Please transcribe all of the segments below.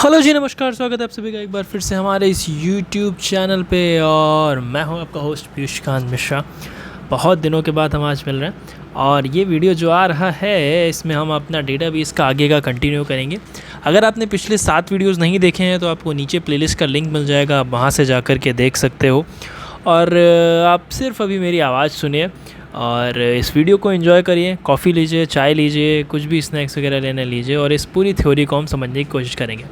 Hello जी, नमस्कार। स्वागत है आप सभी का एक बार फिर से हमारे इस यूट्यूब चैनल पे। और मैं हूं आपका होस्ट पीयूषकांत मिश्रा। बहुत दिनों के बाद हम आज मिल रहे हैं और ये वीडियो जो आ रहा है इसमें हम अपना डेटाबेस का आगे का कंटिन्यू करेंगे। अगर आपने पिछले 7 वीडियोस नहीं देखे हैं तो आपको नीचे प्लेलिस्ट का लिंक मिल जाएगा, आप वहाँ से जा कर के देख सकते हो। और आप सिर्फ अभी मेरी आवाज़ सुनिए और इस वीडियो को एंजॉय करिए। कॉफ़ी लीजिए, चाय लीजिए, कुछ भी स्नैक्स वगैरह लेने लीजिए और इस पूरी थ्योरी को हम समझने की कोशिश करेंगे।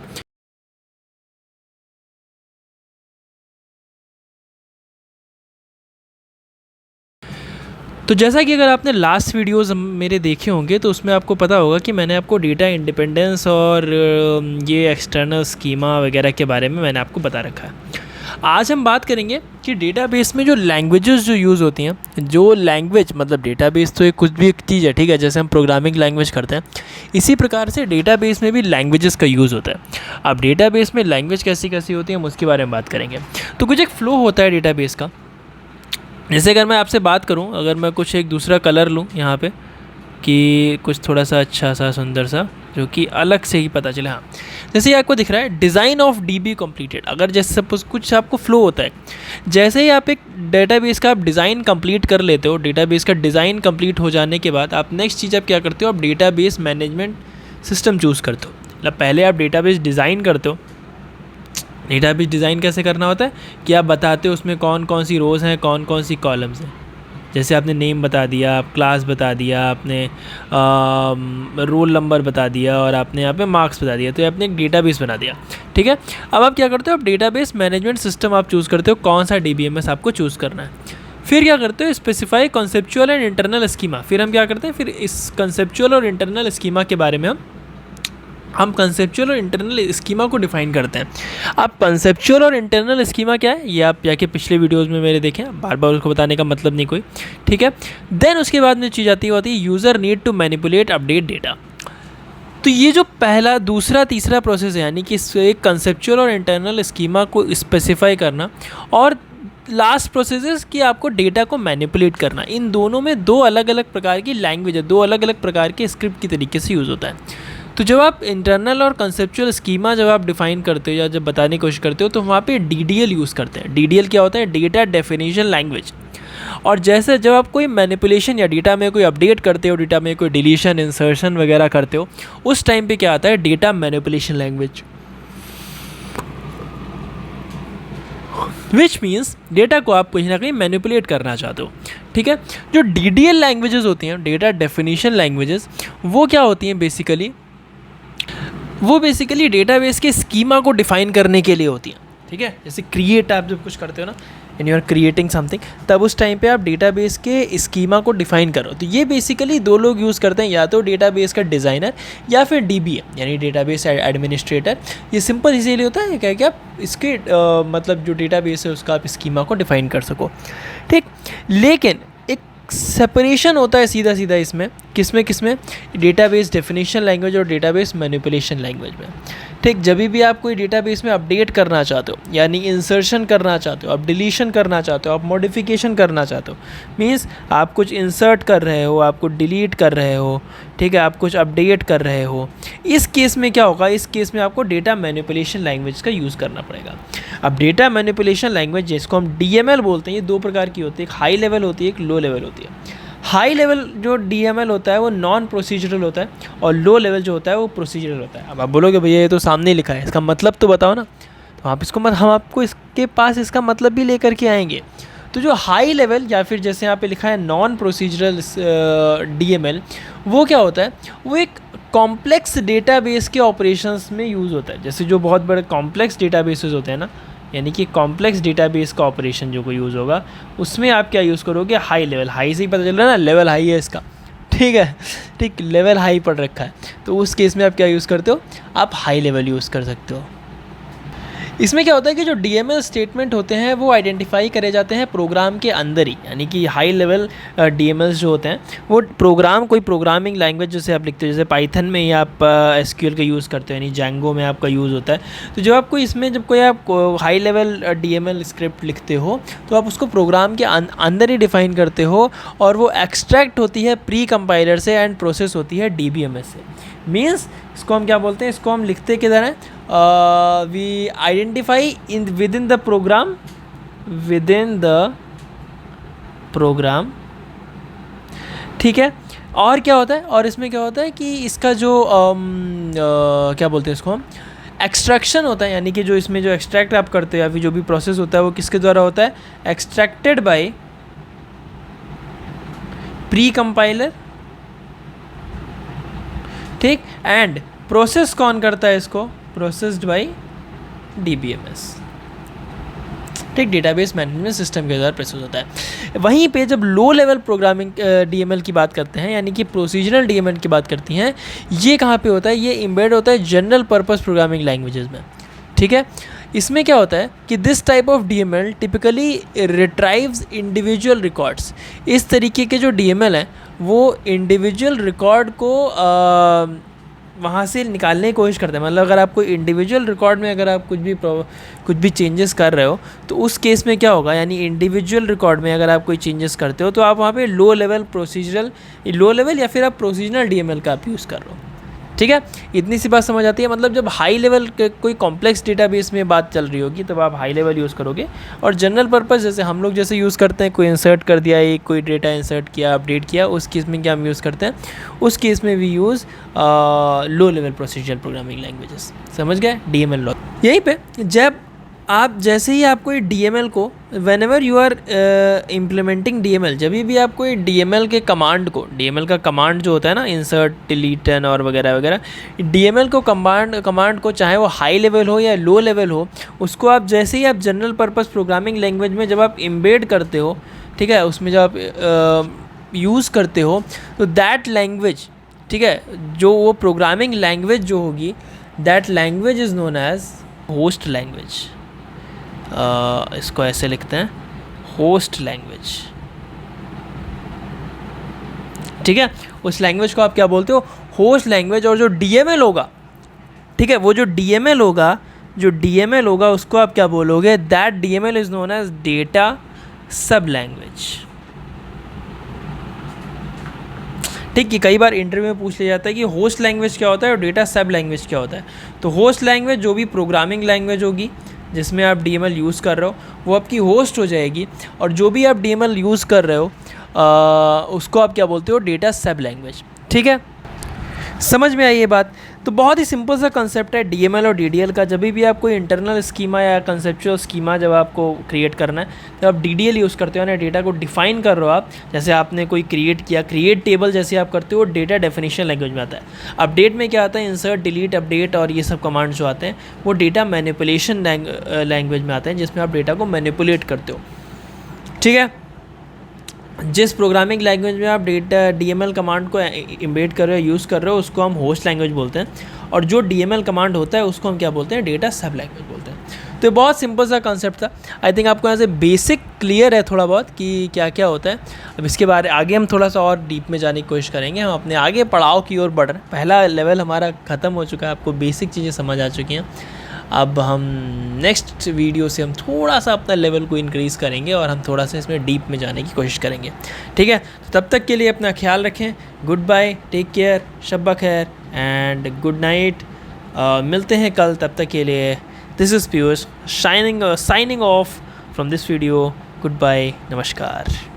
तो जैसा कि अगर आपने लास्ट वीडियोस मेरे देखे होंगे तो उसमें आपको पता होगा कि मैंने आपको डेटा इंडिपेंडेंस और ये एक्सटर्नल स्कीमा वगैरह के बारे में मैंने आपको बता रखा है। आज हम बात करेंगे कि डेटाबेस में जो लैंग्वेजेस जो यूज़ होती हैं, जो लैंग्वेज मतलब डेटाबेस तो एक कुछ भी एक चीज़ है, ठीक है, जैसे हम प्रोग्रामिंग लैंग्वेज करते हैं इसी प्रकार से डेटाबेस में भी लैंग्वेजेस का यूज़ होता है। अब डेटाबेस में लैंग्वेज कैसी कैसी होती है हम उसके बारे में बात करेंगे। तो कुछ एक फ़्लो होता है डेटाबेस का। जैसे अगर मैं आपसे बात करूं, अगर मैं कुछ एक दूसरा कलर लूं यहाँ पे कि कुछ थोड़ा सा अच्छा सा सुंदर सा जो कि अलग से ही पता चले। हाँ, जैसे ये आपको दिख रहा है डिज़ाइन ऑफ डीबी कंप्लीटेड। अगर जैसे सपोज कुछ आपको फ्लो होता है, जैसे ही आप एक डेटाबेस का आप डिज़ाइन कंप्लीट कर लेते हो, डेटाबेस का डिज़ाइन कंप्लीट हो जाने के बाद आप नेक्स्ट चीज़ आप क्या करते हो, आप डेटाबेस मैनेजमेंट सिस्टम चूज़ करते हो। मतलब पहले आप डेटाबेस डिज़ाइन करते हो। डेटाबेस डिज़ाइन कैसे करना होता है कि आप बताते हो उसमें कौन कौन सी रोज़ हैं, कौन कौन सी कॉलम्स हैं। जैसे आपने नेम बता दिया, आप क्लास बता दिया, आपने रोल नंबर बता दिया और आपने यहाँ पे मार्क्स बता दिया, तो आपने एक डेटाबेस बना दिया। ठीक है, अब आप क्या करते हो, आप डेटाबेस मैनेजमेंट सिस्टम आप चूज़ करते हो, कौन सा DBMS आपको चूज़ करना है। फिर क्या करते हो, specify conceptual and internal schema. फिर हम क्या करते हैं, फिर इस कॉन्सेप्चुअल और इंटरनल स्कीमा के बारे में हम कंसेप्चुअल और इंटरनल स्कीमा को डिफाइन करते हैं। अब कंसेप्चुअल और इंटरनल स्कीमा क्या है ये आप जाके पिछले वीडियोस में मेरे देखें, बार बार उसको बताने का मतलब नहीं कोई, ठीक है। देन उसके बाद में चीज़ आती है user need to manipulate update data. तो ये जो पहला दूसरा तीसरा प्रोसेस है, यानी कि एक कंसेप्चुअल और इंटरनल स्कीमा को स्पेसिफाई करना और लास्ट प्रोसेस है कि आपको डेटा को मैनिपुलेट करना। इन दोनों में दो अलग अलग प्रकार की लैंग्वेज है, दो अलग अलग प्रकार के स्क्रिप्ट की तरीके से यूज़ होता है। तो जब आप इंटरनल और कंसेप्चुअल स्कीमा जब आप डिफाइन करते हो या जब बताने की कोशिश करते हो तो वहाँ पे DDL यूज़ करते हैं। DDL क्या होता है, डेटा डेफिनेशन लैंग्वेज। और जैसे जब आप कोई मैनिपुलेशन या डेटा में कोई अपडेट करते हो, डेटा में कोई डिलीशन इंसर्शन वगैरह करते हो, उस टाइम पे क्या आता है, data manipulation language, which means data को आप कहीं ना कहीं मैनिपुलेट करना चाहते हो। ठीक है, जो DDL लैंग्वेजेस होती हैं, डेटा डेफिनेशन लैंग्वेजेस, वो क्या होती हैं बेसिकली डेटाबेस के स्कीमा को डिफाइन करने के लिए होती हैं। ठीक है, जैसे क्रिएट आप जब कुछ करते हो ना, and you are creating something, तब उस टाइम पे आप डेटाबेस के स्कीमा को डिफाइन करो। तो ये बेसिकली दो लोग यूज़ करते हैं, या तो डेटाबेस का डिज़ाइनर या फिर DBM यानी डेटाबेस एडमिनिस्ट्रेटर। ये सिंपल इसीलिए होता है क्या कि आप इसके मतलब जो डेटाबेस है उसका आप स्कीमा को डिफाइन कर सको। ठीक, लेकिन सेपरेशन होता है सीधा सीधा इसमें किसमें डेटाबेस डेफिनेशन लैंग्वेज और डेटाबेस मैनिपुलेशन लैंग्वेज में। ठीक, जब भी आप कोई डेटाबेस में अपडेट करना चाहते हो, यानी इंसर्शन करना चाहते हो, आप डिलीशन करना चाहते हो, आप मॉडिफिकेशन करना चाहते हो, मीन्स आप कुछ इंसर्ट कर रहे हो, आप कुछ डिलीट कर रहे हो, ठीक है, आप कुछ अपडेट कर रहे हो, इस केस में क्या होगा, इस केस में आपको डेटा मैनिपुलेशन लैंग्वेज का यूज़ करना पड़ेगा। अब डेटा मैनिपुलेशन लैंग्वेज जिसको हम DML बोलते हैं, ये दो प्रकार की होती है, एक हाई लेवल होती है, एक लो लेवल होती है। हाई लेवल जो DML होता है वो नॉन प्रोसीजरल होता है और लो लेवल जो होता है वो प्रोसीजरल होता है। अब आप बोलोगे भैया ये तो सामने लिखा है, इसका मतलब तो बताओ ना। तो आप इसको हम आपको इसके पास इसका मतलब भी लेकर के आएंगे। तो जो हाई लेवल या फिर जैसे यहाँ पे लिखा है नॉन प्रोसीजरल DML, वो क्या होता है, वो एक कॉम्प्लेक्स डेटाबेस के ऑपरेशंस में यूज़ होता है। जैसे जो बहुत बड़े कॉम्प्लेक्स डेटाबेसेस होते हैं ना, यानी कि कॉम्प्लेक्स डेटाबेस का ऑपरेशन जो कोई यूज़ होगा उसमें आप क्या यूज़ करोगे, हाई लेवल। हाई से ही पता चल रहा है ना, लेवल हाई है इसका, ठीक है, ठीक, लेवल हाई पढ़ रखा है, तो उस केस में आप क्या यूज़ करते हो, आप हाई लेवल यूज़ कर सकते हो। इसमें क्या होता है कि जो DML स्टेटमेंट होते हैं वो आइडेंटिफाई करे जाते हैं प्रोग्राम के अंदर ही, यानी कि हाई लेवल DMLs जो होते हैं वो प्रोग्राम, कोई प्रोग्रामिंग लैंग्वेज जैसे आप लिखते हो, जैसे पाइथन में ही आप SQL का यूज़ करते हो, यानी जैंगो में आपका यूज़ होता है। तो जब आपको इसमें जब कोई आप हाई लेवल DML स्क्रिप्ट लिखते हो तो आप उसको प्रोग्राम के अंदर ही डिफ़ाइन करते हो और वो एक्सट्रैक्ट होती है प्री कंपाइलर से एंड प्रोसेस होती है DBMS से। मीन्स इसको हम क्या बोलते हैं, इसको हम लिखते किधर हैं, we identify within the program, ठीक है। और क्या होता है, और इसमें क्या होता है कि इसका जो क्या बोलते हैं इसको हम, एक्सट्रैक्शन होता है, यानी कि जो इसमें जो एक्सट्रैक्ट आप करते हो या फिर जो भी प्रोसेस होता है वो किसके द्वारा होता है, एक्सट्रैक्टेड बाय प्री कंपाइलर, ठीक, एंड प्रोसेस कौन करता है इसको, प्रोसेस्ड बाय DBMS, ठीक, डेटाबेस मैनेजमेंट सिस्टम के द्वारा प्रोसेस होता है। वहीं पे जब लो लेवल प्रोग्रामिंग DML की बात करते हैं, यानी कि प्रोसीजरल DML की बात करती हैं, ये कहाँ पे होता है, ये एम्बेड होता है जनरल पर्पस प्रोग्रामिंग लैंग्वेजेस में, ठीक है। इसमें क्या होता है कि this type of DML typically रिट्राइव्स individual records. इस तरीके के जो DML हैं वो इंडिविजुअल रिकॉर्ड को वहाँ से निकालने की कोशिश करते हैं। मतलब अगर आप कोई इंडिविजुअल रिकॉर्ड में अगर आप कुछ भी चेंजेस कर रहे हो तो उस केस में क्या होगा, यानी इंडिविजुअल रिकॉर्ड में अगर आप कोई चेंजेस करते हो तो आप वहाँ पे लो लेवल या फिर आप प्रोसीजरल DML का आप यूज़ कर रहे हो, ठीक है। इतनी सी बात समझ आती है। मतलब जब हाई लेवल कोई कॉम्प्लेक्स डेटाबेस में बात चल रही होगी तब आप हाई लेवल यूज़ करोगे, और जनरल पर्पस जैसे हम लोग जैसे यूज़ करते हैं, कोई इंसर्ट कर दिया, कोई डेटा इंसर्ट किया, अपडेट किया, उस केस में क्या हम यूज़ करते हैं, उस केस में we use low level procedural programming languages. समझ गए, DML लॉ। यहीं पे जब आप जैसे ही आप कोई DML को whenever you are implementing DML, जब भी आप कोई DML के कमांड को, DML का कमांड जो होता है ना, इंसर्ट, डिलीट और वगैरह वगैरह, DML को कमांड को चाहे वो हाई लेवल हो या लो लेवल हो, उसको आप जैसे ही आप जनरल पर्पस प्रोग्रामिंग लैंग्वेज में जब आप इम्बेड करते हो, ठीक है, उसमें जब आप यूज़ करते हो तो दैट लैंग्वेज, ठीक है, जो वो प्रोग्रामिंग लैंग्वेज जो होगी, that language is known as host language. इसको ऐसे लिखते हैं, होस्ट लैंग्वेज, ठीक है। उस लैंग्वेज को आप क्या बोलते हो, होस्ट लैंग्वेज। और जो DML होगा, ठीक है, वो जो DML होगा उसको आप क्या बोलोगे, that DML is known as data sublanguage, ठीक। कि कई बार इंटरव्यू में पूछ लिया जाता है कि होस्ट लैंग्वेज क्या होता है और डेटा सब लैंग्वेज क्या होता है। तो होस्ट लैंग्वेज जो भी प्रोग्रामिंग लैंग्वेज होगी जिसमें आप DML यूज़ कर रहे हो वो आपकी होस्ट हो जाएगी, और जो भी आप DML यूज़ कर रहे हो उसको आप क्या बोलते हो, डेटा सब लैंग्वेज, ठीक है। समझ में आई ये बात। तो बहुत ही सिंपल सा कंसेप्ट है DML और DDL का। जब भी आप कोई इंटरनल स्कीमा या कंसेप्चुअल स्कीमा जब आपको क्रिएट करना है तो आप DDL यूज़ करते हो ना, डेटा को डिफाइन कर रहे हो आप। जैसे आपने कोई क्रिएट किया, क्रिएट टेबल जैसे आप करते हो, डेटा डेफिनेशन लैंग्वेज में आता है। अपडेट में क्या आता है, इंसर्ट, डिलीट, अपडेट और ये सब कमांड जो आते हैं वो डेटा मैनिपुलेशन लैंग्वेज में आते हैं, जिसमें आप डेटा को मैनिपुलेट करते हो, ठीक है। जिस प्रोग्रामिंग लैंग्वेज में आप DML कमांड को इम्बेड कर रहे हो, यूज़ कर रहे हो, उसको हम होस्ट लैंग्वेज बोलते हैं, और जो DML कमांड होता है उसको हम क्या बोलते हैं, डेटा सब लैंग्वेज बोलते हैं। तो बहुत सिंपल सा कॉन्सेप्ट था। आई थिंक आपको यहाँ से बेसिक क्लियर है थोड़ा बहुत कि क्या क्या होता है। अब इसके बारे आगे हम थोड़ा सा और डीप में जाने की कोशिश करेंगे। हम अपने आगे पड़ाव की ओर बढ़ रहे हैं। पहला लेवल हमारा ख़त्म हो चुका है, आपको बेसिक चीज़ें समझ आ चुकी हैं। अब हम नेक्स्ट वीडियो से हम थोड़ा सा अपना लेवल को इंक्रीज़ करेंगे और हम थोड़ा सा इसमें डीप में जाने की कोशिश करेंगे, ठीक है। तो तब तक के लिए अपना ख्याल रखें। गुड बाय, टेक केयर, शब्बा खैर एंड गुड नाइट। मिलते हैं कल, तब तक के लिए this is Piyush signing off from this video. Goodbye, नमस्कार।